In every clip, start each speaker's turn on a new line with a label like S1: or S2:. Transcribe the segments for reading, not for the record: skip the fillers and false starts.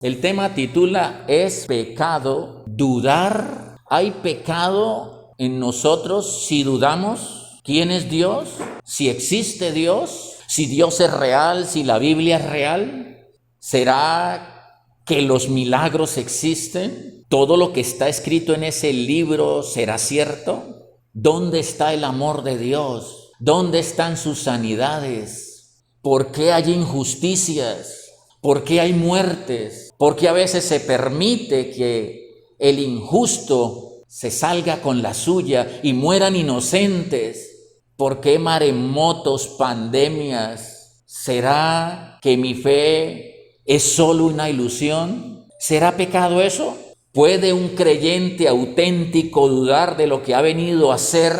S1: El tema titula ¿Es pecado dudar? ¿Hay pecado en nosotros si dudamos? ¿Quién es Dios? ¿Si existe Dios? ¿Si Dios es real? ¿Si la Biblia es real? ¿Será que los milagros existen? ¿Todo lo que está escrito en ese libro será cierto? ¿Dónde está el amor de Dios? ¿Dónde están sus sanidades? ¿Por qué hay injusticias? ¿Por qué hay muertes? ¿Por qué a veces se permite que el injusto se salga con la suya y mueran inocentes? ¿Por qué maremotos, pandemias? ¿Será que mi fe es solo una ilusión? ¿Será pecado eso? ¿Puede un creyente auténtico dudar de lo que ha venido a ser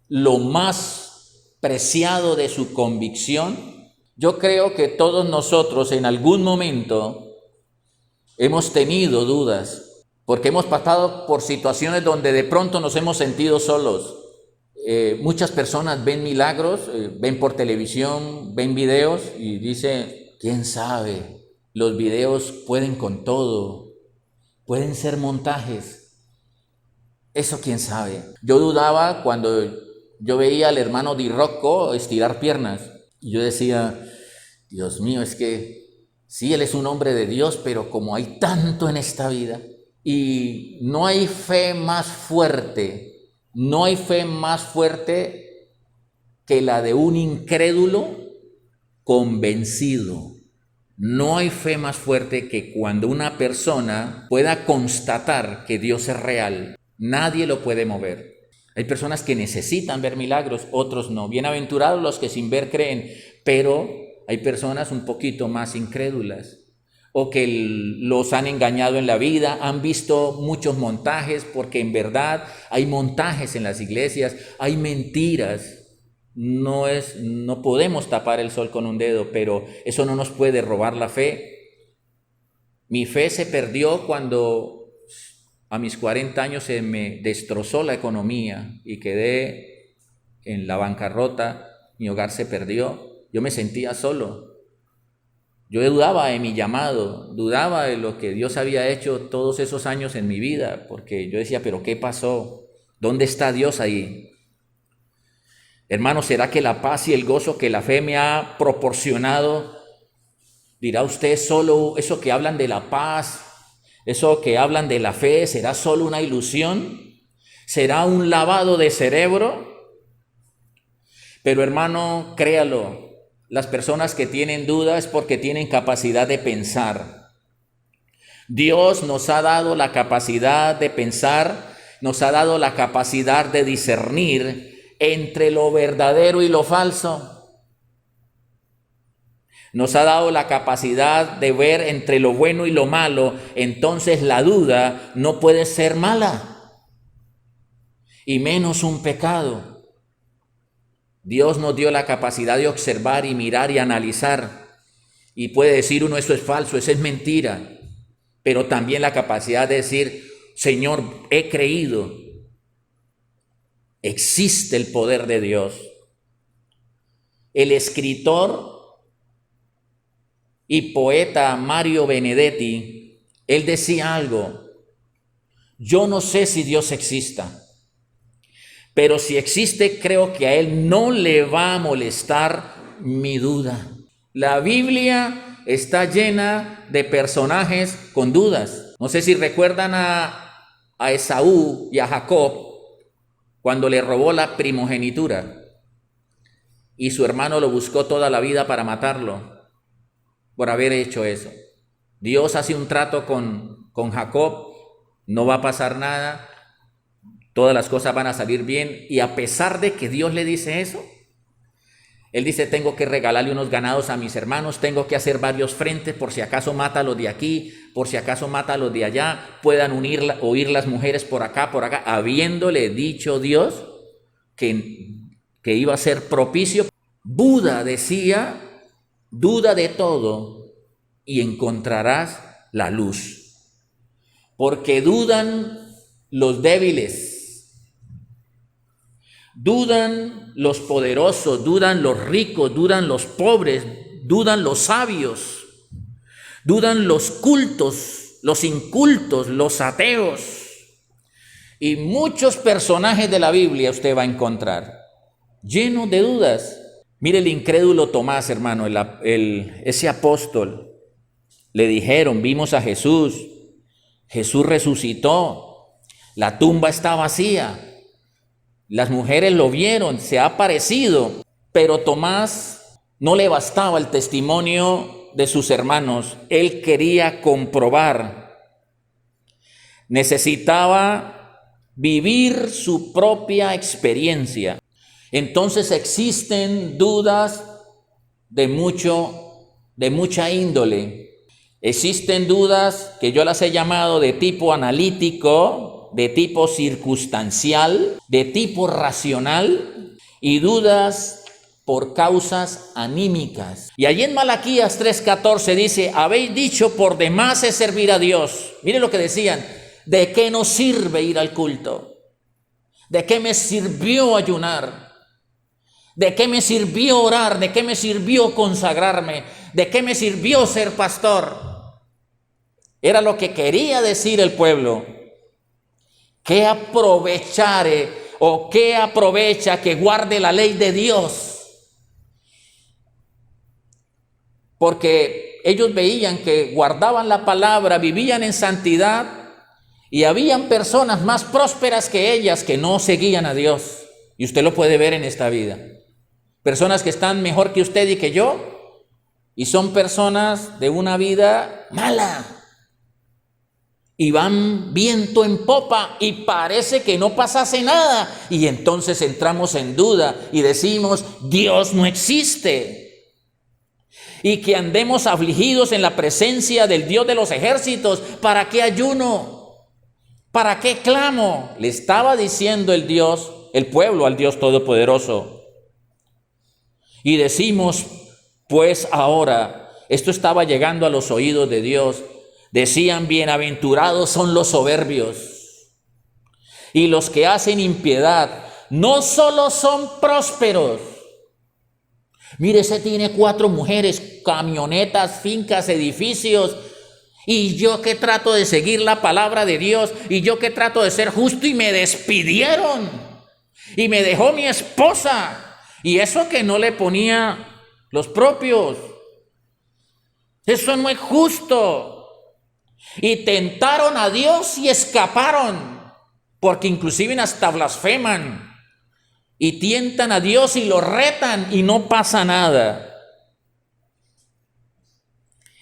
S1: lo más preciado de su convicción? Yo creo que todos nosotros en algún momento hemos tenido dudas, porque hemos pasado por situaciones donde de pronto nos hemos sentido solos. Muchas personas ven milagros, ven por televisión, ven videos y dicen, ¿quién sabe? Los videos pueden con todo, pueden ser montajes. Eso quién sabe. Yo dudaba cuando yo veía al hermano Di Rocco estirar piernas. Y yo decía, Dios mío, es que sí, él es un hombre de Dios, pero como hay tanto en esta vida, y no hay fe más fuerte, no hay fe más fuerte que la de un incrédulo convencido. No hay fe más fuerte que cuando una persona pueda constatar que Dios es real. Nadie lo puede mover. Hay personas que necesitan ver milagros, otros no. Bienaventurados los que sin ver creen, pero hay personas un poquito más incrédulas o que los han engañado en la vida, han visto muchos montajes, porque en verdad hay montajes en las iglesias, hay mentiras. No podemos tapar el sol con un dedo, pero eso no nos puede robar la fe. Mi fe se perdió cuando a mis 40 años se me destrozó la economía y quedé en la bancarrota, mi hogar se perdió, yo me sentía solo. Yo dudaba de mi llamado, dudaba de lo que Dios había hecho todos esos años en mi vida, porque yo decía, ¿pero qué pasó? ¿Dónde está Dios ahí? Hermano, ¿será que la paz y el gozo que la fe me ha proporcionado, dirá usted, solo eso que hablan de la paz, eso que hablan de la fe, será solo una ilusión? ¿Será un lavado de cerebro? Pero hermano, créalo, las personas que tienen dudas es porque tienen capacidad de pensar. Dios nos ha dado la capacidad de pensar, nos ha dado la capacidad de discernir entre lo verdadero y lo falso. Nos ha dado la capacidad de ver entre lo bueno y lo malo. Entonces la duda no puede ser mala, y menos un pecado. Dios nos dio la capacidad de observar y mirar y analizar, y puede decir uno, eso es falso, eso es mentira, pero también la capacidad de decir, Señor, he creído, existe el poder de Dios. El escritor y poeta Mario Benedetti, él decía algo, yo no sé si Dios exista, pero si existe, creo que a él no le va a molestar mi duda. La Biblia está llena de personajes con dudas. No sé si recuerdan a Esaú y a Jacob cuando le robó la primogenitura y su hermano lo buscó toda la vida para matarlo por haber hecho eso. Dios hace un trato con Jacob, no va a pasar nada, todas las cosas van a salir bien, y a pesar de que Dios le dice eso, él dice, tengo que regalarle unos ganados a mis hermanos, tengo que hacer varios frentes, por si acaso mata a los de aquí, por si acaso mata a los de allá, puedan oír las mujeres por acá, habiéndole dicho Dios que iba a ser propicio. Buda decía, duda de todo y encontrarás la luz, porque dudan los débiles, dudan los poderosos, dudan los ricos, dudan los pobres, dudan los sabios, dudan los cultos, los incultos, los ateos. Y muchos personajes de la Biblia usted va a encontrar llenos de dudas. Mire el incrédulo Tomás, hermano, ese apóstol. Le dijeron, vimos a Jesús, Jesús resucitó, la tumba está vacía. Las mujeres lo vieron, se ha aparecido, pero Tomás no le bastaba el testimonio de sus hermanos. Él quería comprobar, necesitaba vivir su propia experiencia. Entonces existen dudas de mucha índole. Existen dudas que yo las he llamado de tipo analítico, de tipo circunstancial, de tipo racional y dudas por causas anímicas. Y allí en Malaquías 3:14 dice, habéis dicho por demás es servir a Dios. Miren lo que decían, ¿de qué nos sirve ir al culto? ¿De qué me sirvió ayunar? ¿De qué me sirvió orar? ¿De qué me sirvió consagrarme? ¿De qué me sirvió ser pastor? Era lo que quería decir el pueblo. ¿Qué aprovechare o qué aprovecha que guarde la ley de Dios? Porque ellos veían que guardaban la palabra, vivían en santidad y habían personas más prósperas que ellas que no seguían a Dios. Y usted lo puede ver en esta vida. Personas que están mejor que usted y que yo, y son personas de una vida mala, y van viento en popa, y parece que no pasase nada, y entonces entramos en duda, y decimos, Dios no existe, y que andemos afligidos en la presencia del Dios de los ejércitos. ¿Para qué ayuno? ¿Para qué clamo? Le estaba diciendo el pueblo al Dios Todopoderoso. Y decimos, pues ahora, esto estaba llegando a los oídos de Dios, decían, bienaventurados son los soberbios y los que hacen impiedad, no solo son prósperos. Mire, ese tiene 4 mujeres, camionetas, fincas, edificios, y yo que trato de seguir la palabra de Dios, y yo que trato de ser justo, y me despidieron, y me dejó mi esposa. Y eso que no le ponía los propios. Eso no es justo. Y tentaron a Dios y escaparon. Porque inclusive hasta blasfeman. Y tientan a Dios y lo retan y no pasa nada.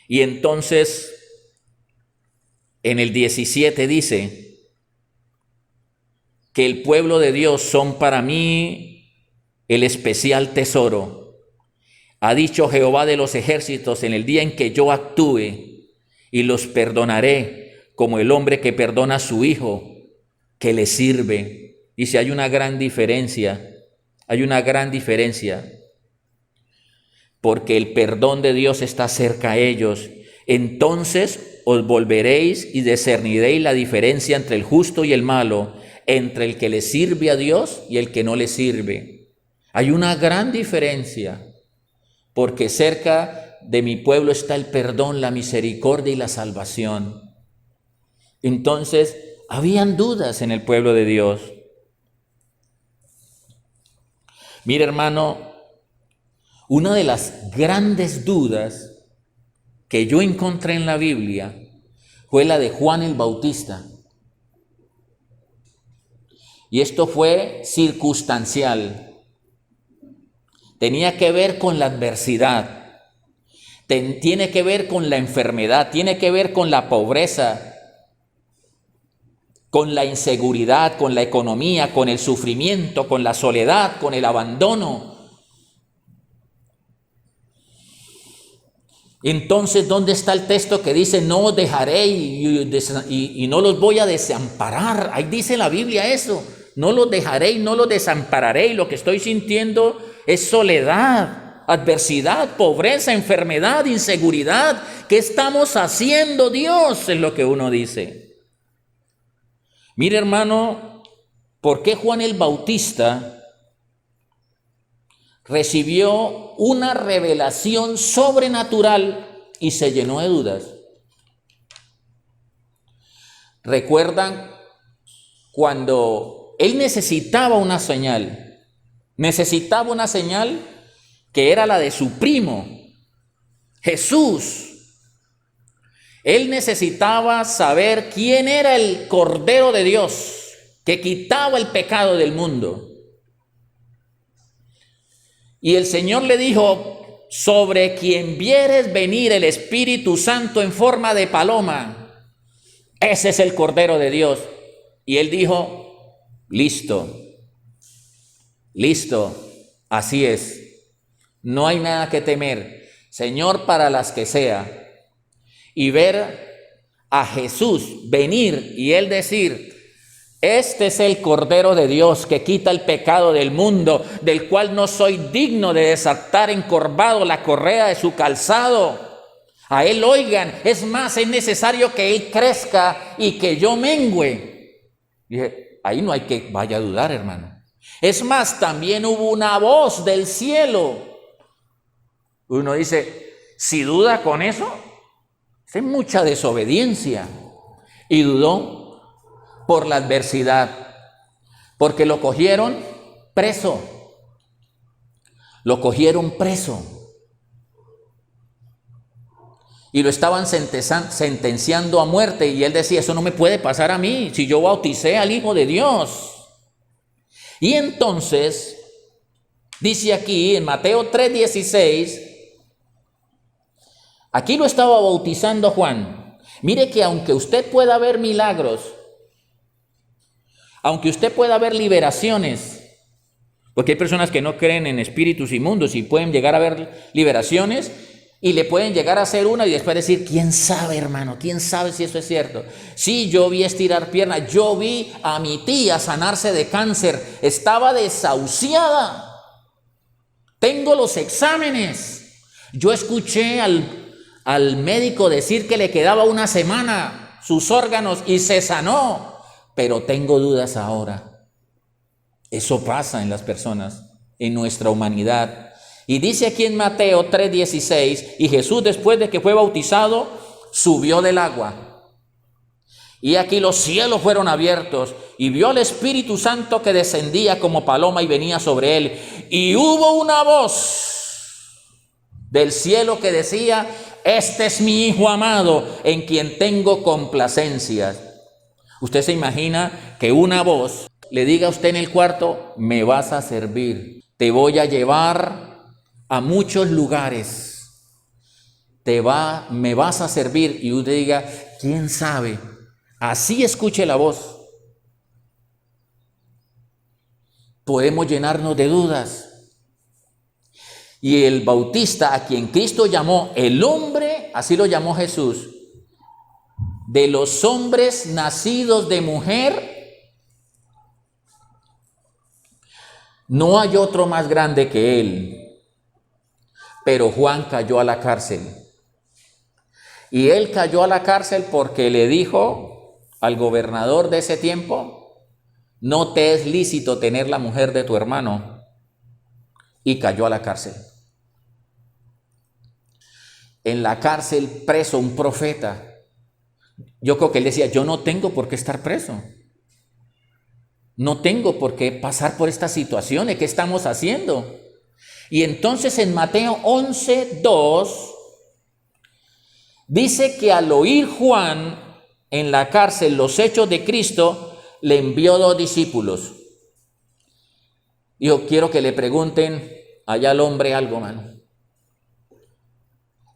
S1: Y entonces en el 17 dice que el pueblo de Dios son para mí el especial tesoro. Ha dicho Jehová de los ejércitos, en el día en que yo actúe, y los perdonaré como el hombre que perdona a su hijo, que le sirve. Y si hay una gran diferencia, porque el perdón de Dios está cerca a ellos. Entonces os volveréis y discerniréis la diferencia entre el justo y el malo, entre el que le sirve a Dios y el que no le sirve. Hay una gran diferencia, porque cerca de mi pueblo está el perdón, la misericordia y la salvación. Entonces, habían dudas en el pueblo de Dios. Mire, hermano, una de las grandes dudas que yo encontré en la Biblia fue la de Juan el Bautista. Y esto fue circunstancial. Tenía que ver con la adversidad, tiene que ver con la enfermedad, tiene que ver con la pobreza, con la inseguridad, con la economía, con el sufrimiento, con la soledad, con el abandono. Entonces, ¿dónde está el texto que dice no os dejaré y no los voy a desamparar? Ahí dice la Biblia eso, no los dejaré y no los desampararé. Y lo que estoy sintiendo es soledad, adversidad, pobreza, enfermedad, inseguridad. ¿Qué estamos haciendo, Dios? Es lo que uno dice. Mire, hermano, ¿por qué Juan el Bautista recibió una revelación sobrenatural y se llenó de dudas? ¿Recuerdan cuando él necesitaba una señal? Necesitaba una señal que era la de su primo, Jesús. Él necesitaba saber quién era el Cordero de Dios que quitaba el pecado del mundo. Y el Señor le dijo: sobre quien vieres venir el Espíritu Santo en forma de paloma, ese es el Cordero de Dios. Y él dijo: listo, así es. No hay nada que temer, Señor, para las que sea. Y ver a Jesús venir y él decir: este es el Cordero de Dios que quita el pecado del mundo, del cual no soy digno de desatar encorvado la correa de su calzado. A él oigan, es más, es necesario que él crezca y que yo mengüe. Dije, ahí no hay que vaya a dudar, hermano. Es más, también hubo una voz del cielo. Uno dice, si duda con eso, es mucha desobediencia. Y dudó por la adversidad, porque lo cogieron preso. Lo cogieron preso. Y lo estaban sentenciando a muerte. Y él decía, eso no me puede pasar a mí, si yo bauticé al Hijo de Dios. Y entonces, dice aquí en Mateo 3:16, aquí lo estaba bautizando Juan. Mire que aunque usted pueda ver milagros, aunque usted pueda ver liberaciones, porque hay personas que no creen en espíritus inmundos y pueden llegar a ver liberaciones y le pueden llegar a hacer una y después decir, ¿quién sabe, hermano? ¿Quién sabe si eso es cierto? Sí, yo vi estirar piernas, yo vi a mi tía sanarse de cáncer, estaba desahuciada, tengo los exámenes, yo escuché al médico decir que le quedaba una semana sus órganos y se sanó, pero tengo dudas ahora. Eso pasa en las personas, en nuestra humanidad. Y dice aquí en Mateo 3:16, y Jesús después de que fue bautizado, subió del agua. Y aquí los cielos fueron abiertos, y vio al Espíritu Santo que descendía como paloma y venía sobre él. Y hubo una voz del cielo que decía, este es mi Hijo amado, en quien tengo complacencia. Usted se imagina que una voz le diga a usted en el cuarto, me vas a servir, te voy a llevar a muchos lugares, me vas a servir, y usted diga, ¿quién sabe? Así escuche la voz. Podemos llenarnos de dudas. Y el bautista, a quien Cristo llamó el hombre, así lo llamó Jesús, de los hombres nacidos de mujer, no hay otro más grande que él. Pero Juan cayó a la cárcel. Y él cayó a la cárcel porque le dijo al gobernador de ese tiempo, no te es lícito tener la mujer de tu hermano. Y cayó a la cárcel. En la cárcel preso un profeta. Yo creo que él decía, yo no tengo por qué estar preso. No tengo por qué pasar por estas situaciones. ¿Qué estamos haciendo? Y entonces en Mateo 11:2 dice que al oír Juan en la cárcel los hechos de Cristo, le envió 2 discípulos. Yo quiero que le pregunten allá al hombre algo, mano.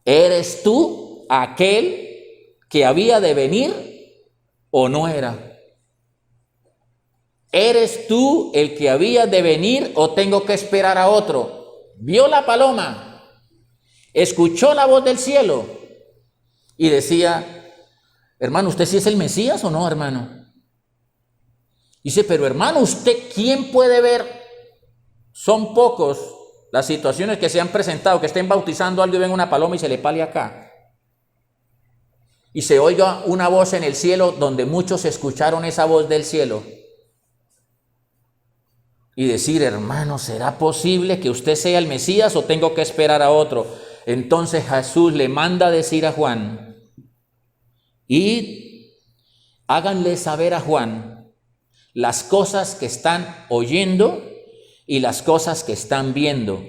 S1: ¿Eres tú aquel que había de venir o no era? ¿Eres tú el que había de venir o tengo que esperar a otro? Vio la paloma, escuchó la voz del cielo y decía, hermano, ¿usted sí es el Mesías o no, hermano? Dice, pero hermano, ¿usted quién puede ver? Son pocos las situaciones que se han presentado, que estén bautizando algo y ven una paloma y se le pale acá. Y se oiga una voz en el cielo donde muchos escucharon esa voz del cielo. Y decir, hermano, ¿será posible que usted sea el Mesías o tengo que esperar a otro? Entonces Jesús le manda a decir a Juan, id háganle saber a Juan las cosas que están oyendo y las cosas que están viendo.